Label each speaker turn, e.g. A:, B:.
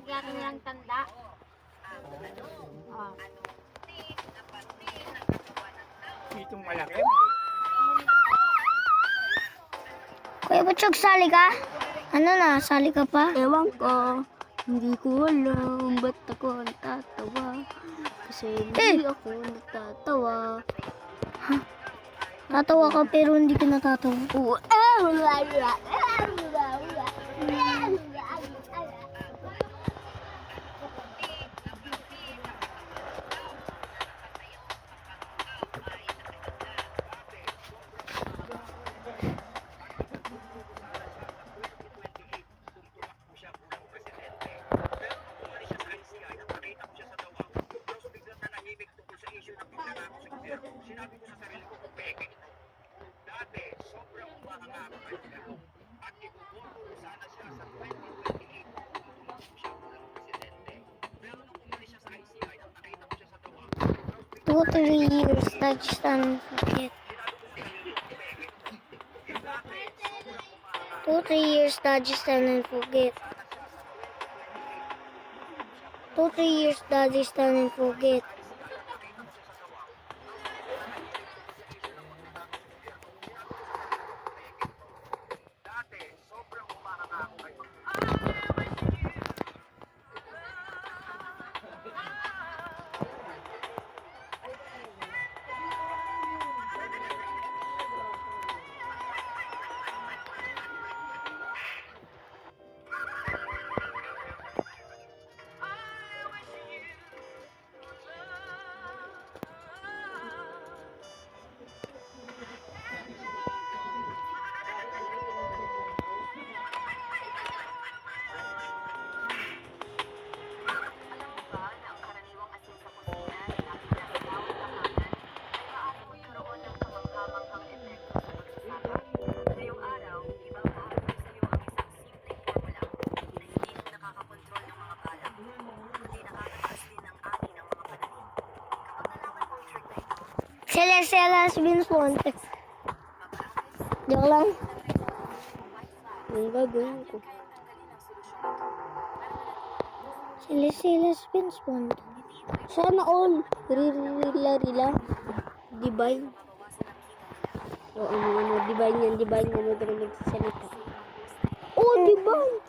A: kaya nilang tanda.
B: Itong malaki.
C: Kuya Butchog, sali ka? Ano na, sali ka pa?
A: Ewan ko. Hindi ko alam ba't ako natatawa. Kasi hindi ako natatawa.
C: Tatawa ka pero hindi ka natatawa.
B: Sinabi ko sa sarili ko kung peke. Dati, sobrang umahanga ako kay Galong. At ibuboto ko sana siya sa 2028 kung siya ang presidente. Pero nung umalis siya sa ICI, nang nakita ko siya sa tawa,
C: 2-3 years, that's done. Forget. 2-3 years, Daddy's done and forget. 2-3 years, Daddy's done and forget.
B: dati, sobrang umahanga ako kay
C: Celestial Vince Monte. Joke lang. Ang gagawin ko. Celestial Vince Monte. Sana all. Rila. Divine. O ano, divine yan. Huwag ka na magsasalita. Oh, divine.